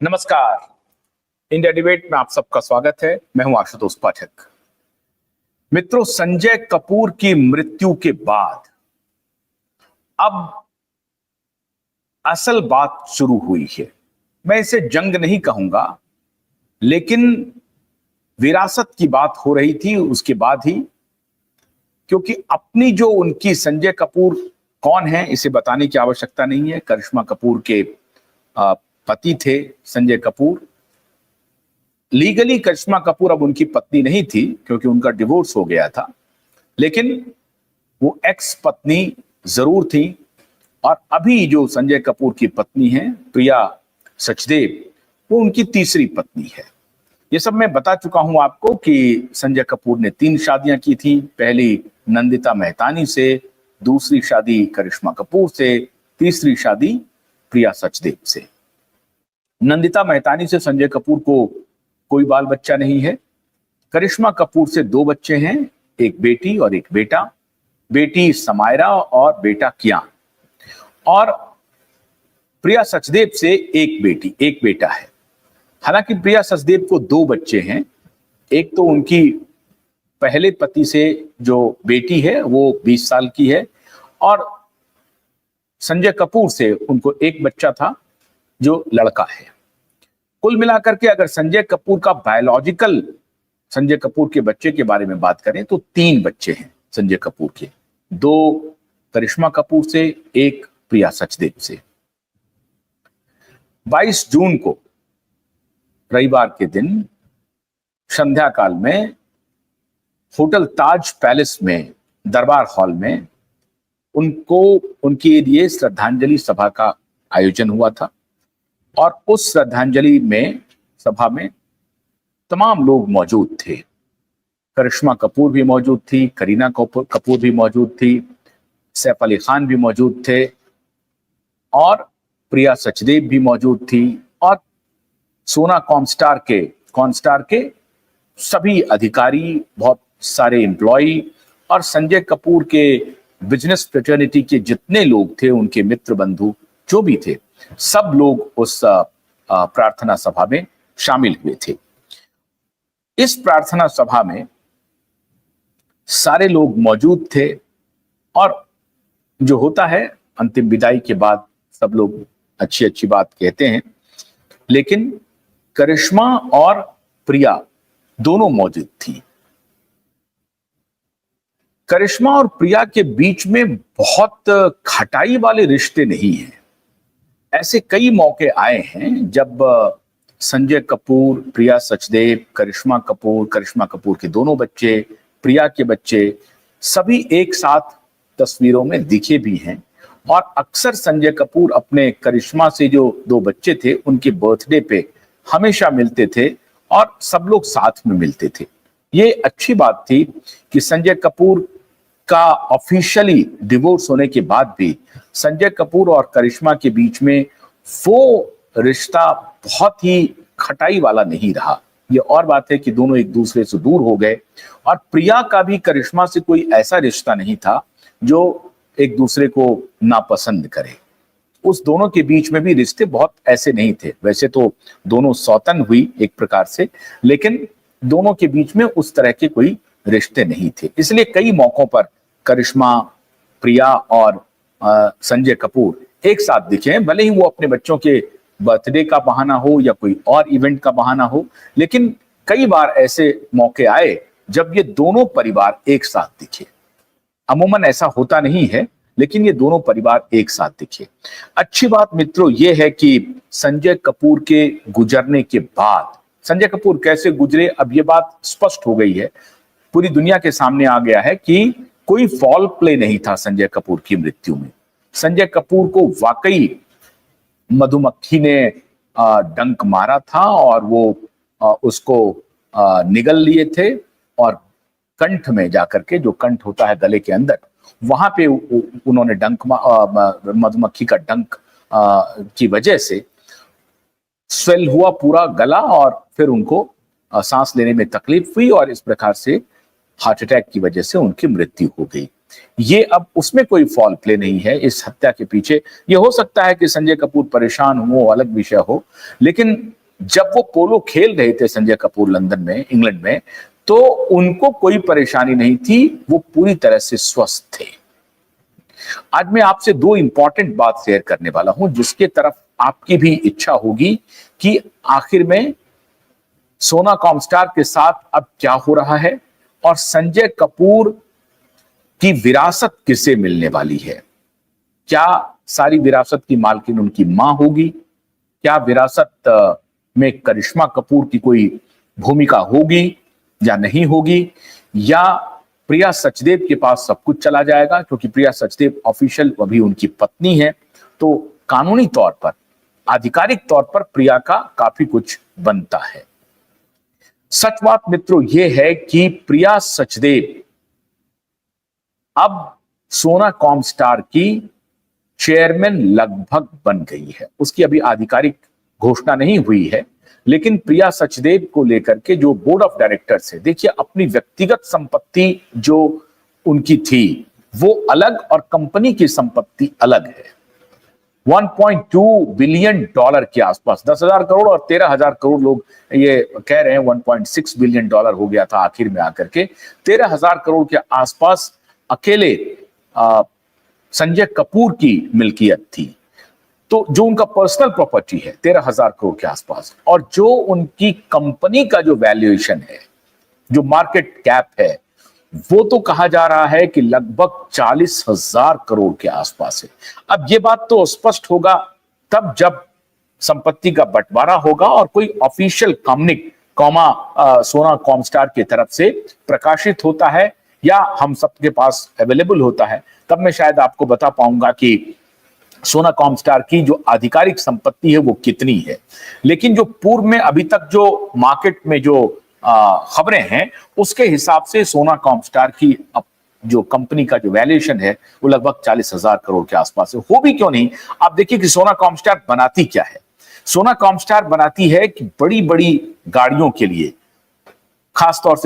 नमस्कार। India debate में आप सबका स्वागत है। मैं हूं आशुतोष पाठक। मित्रों, संजय कपूर की मृत्यु के बाद अब असल बात शुरू हुई है। मैं इसे जंग नहीं कहूंगा, लेकिन विरासत की बात हो रही थी उसके बाद ही, क्योंकि अपनी जो उनकी संजय कपूर कौन है इसे बताने की आवश्यकता नहीं है। करिश्मा कपूर के पति थे संजय कपूर। लीगली करिश्मा कपूर अब उनकी पत्नी नहीं थी क्योंकि उनका डिवोर्स हो गया था, लेकिन वो एक्स पत्नी जरूर थी। और अभी जो संजय कपूर की पत्नी है प्रिया सचदेव, वो उनकी तीसरी पत्नी है। ये सब मैं बता चुका हूं आपको कि संजय कपूर ने 3 शादियां की थी। पहली नंदिता मेहतानी से, दूसरी शादी करिश्मा कपूर से, तीसरी शादी प्रिया सचदेव से। नंदिता मेहतानी से संजय कपूर को कोई बाल बच्चा नहीं है। करिश्मा कपूर से 2 बच्चे हैं, एक बेटी और एक बेटा। बेटी समायरा और बेटा कियान। और प्रिया सचदेव से एक बेटी एक बेटा है। हालांकि प्रिया सचदेव को 2 बच्चे हैं। एक तो उनकी पहले पति से जो बेटी है वो 20 साल की है, और संजय कपूर से उनको एक बच्चा था जो लड़का है। कुल मिलाकर के अगर संजय कपूर का बायोलॉजिकल संजय कपूर के बच्चे के बारे में बात करें तो 3 बच्चे हैं संजय कपूर के। 2 करिश्मा कपूर से, एक प्रिया सचदेव से। 22 जून को रविवार के दिन संध्या काल में होटल ताज पैलेस में, दरबार हॉल में उनको उनके लिए श्रद्धांजलि सभा का आयोजन हुआ था। और उस श्रद्धांजलि में सभा में तमाम लोग मौजूद थे। करिश्मा कपूर भी मौजूद थी, करीना कपूर भी मौजूद थी, सैफ अली खान भी मौजूद थे, और प्रिया सचदेव भी मौजूद थी, और सोना कॉनस्टार के सभी अधिकारी, बहुत सारे एम्प्लॉई, और संजय कपूर के बिजनेस फ्रेटर्निटी के जितने लोग थे, उनके मित्र बंधु जो भी थे, सब लोग उस प्रार्थना सभा में शामिल हुए थे। इस प्रार्थना सभा में सारे लोग मौजूद थे, और जो होता है अंतिम विदाई के बाद सब लोग अच्छी अच्छी बात कहते हैं, लेकिन करिश्मा और प्रिया दोनों मौजूद थी। करिश्मा और प्रिया के बीच में बहुत खटाई वाले रिश्ते नहीं हैं। ऐसे कई मौके आए हैं जब संजय कपूर, प्रिया सचदेव, करिश्मा कपूर के दोनों बच्चे, प्रिया के बच्चे सभी एक साथ तस्वीरों में दिखे भी हैं। और अक्सर संजय कपूर अपने करिश्मा से जो 2 बच्चे थे उनके बर्थडे पे हमेशा मिलते थे, और सब लोग साथ में मिलते थे। ये अच्छी बात थी कि संजय कपूर का ऑफिशियली डिवोर्स होने के बाद भी संजय कपूर और करिश्मा के बीच में वो रिश्ता बहुत ही खटाई वाला नहीं रहा। ये और बात है कि दोनों एक दूसरे से दूर हो गए, और प्रिया का भी करिश्मा से कोई ऐसा रिश्ता नहीं था जो एक दूसरे को नापसंद करे। उस दोनों के बीच में भी रिश्ते बहुत ऐसे नहीं थे। वैसे तो दोनों सौतन हुई एक प्रकार से, लेकिन दोनों के बीच में उस तरह के कोई रिश्ते नहीं थे। इसलिए कई मौकों पर करिश्मा, प्रिया और संजय कपूर एक साथ दिखे हैं, भले ही वो अपने बच्चों के बर्थडे का बहाना हो या कोई और इवेंट का बहाना हो। लेकिन कई बार ऐसे मौके आए जब ये दोनों परिवार एक साथ दिखे। अमूमन ऐसा होता नहीं है, लेकिन ये दोनों परिवार एक साथ दिखे। अच्छी बात मित्रों ये है कि संजय कपूर के गुजरने के बाद, संजय कपूर कैसे गुजरे अब ये बात स्पष्ट हो गई है, पूरी दुनिया के सामने आ गया है कि कोई फॉल प्ले नहीं था संजय कपूर की मृत्यु में। संजय कपूर को वाकई मधुमक्खी ने डंक मारा था, और वो उसको निगल लिए थे, और कंठ में जाकर के, जो कंठ होता है गले के अंदर, वहां पे उन्होंने मधुमक्खी का डंक की वजह से स्वेल हुआ पूरा गला, और फिर उनको सांस लेने में तकलीफ हुई, और इस प्रकार से हार्ट अटैक की वजह से उनकी मृत्यु हो गई। ये अब उसमें कोई फॉल प्ले नहीं है इस हत्या के पीछे। ये हो सकता है कि संजय कपूर परेशान हो, अलग विषय हो, लेकिन जब वो पोलो खेल रहे थे संजय कपूर लंदन में, इंग्लैंड में, तो उनको कोई परेशानी नहीं थी, वो पूरी तरह से स्वस्थ थे। आज मैं आपसे दो इंपॉर्टेंट बात शेयर करने वाला हूं जिसके तरफ आपकी भी इच्छा होगी कि आखिर में सोना कॉमस्टार के साथ अब क्या हो रहा है और संजय कपूर की विरासत किसे मिलने वाली है। क्या सारी विरासत की मालकिन उनकी मां होगी? क्या विरासत में करिश्मा कपूर की कोई भूमिका होगी या नहीं होगी? या प्रिया सचदेव के पास सब कुछ चला जाएगा, क्योंकि प्रिया सचदेव ऑफिशियल अभी उनकी पत्नी है, तो कानूनी तौर पर, आधिकारिक तौर पर प्रिया का काफी कुछ बनता है। सच बात मित्रों यह है कि प्रिया सचदेव अब सोना कॉमस्टार की चेयरमैन लगभग बन गई है। उसकी अभी आधिकारिक घोषणा नहीं हुई है, लेकिन प्रिया सचदेव को लेकर के जो बोर्ड ऑफ डायरेक्टर्स है, देखिए अपनी व्यक्तिगत संपत्ति जो उनकी थी वो अलग और कंपनी की संपत्ति अलग है। 1.2 बिलियन डॉलर के आसपास, 10,000 करोड़ और 13,000 करोड़, लोग ये कह रहे हैं 1.6 बिलियन डॉलर हो गया था आखिर में आकर के। 13,000 करोड़ के आसपास अकेले संजय कपूर की मिल्कियत थी। तो जो उनका पर्सनल प्रॉपर्टी है 13,000 करोड़ के आसपास, और जो उनकी कंपनी का जो वैल्यूएशन है, जो मार्केट कैप है, वो तो कहा जा रहा है कि लगभग 40,000 करोड़ के आसपास है। अब ये बात तो स्पष्ट होगा तब जब संपत्ति का बंटवारा होगा और कोई ऑफिशियल सोना कॉमस्टार की तरफ से प्रकाशित होता है या हम सबके पास अवेलेबल होता है, तब मैं शायद आपको बता पाऊंगा कि सोना कॉमस्टार की जो आधिकारिक संपत्ति है वो कितनी है। लेकिन जो पूर्व में अभी तक जो मार्केट में जो खबरें हैं उसके हिसाब से सोना कॉमस्टार की जो कंपनी का जो वैल्यूएशन है वो लगभग 40,000 करोड़ के आसपास है। हो भी क्यों नहीं, आप देखिए कि सोना कॉमस्टार बनाती क्या है। सोना कॉमस्टार बनाती है कि बड़ी बड़ी गाड़ियों के लिए, खासतौर से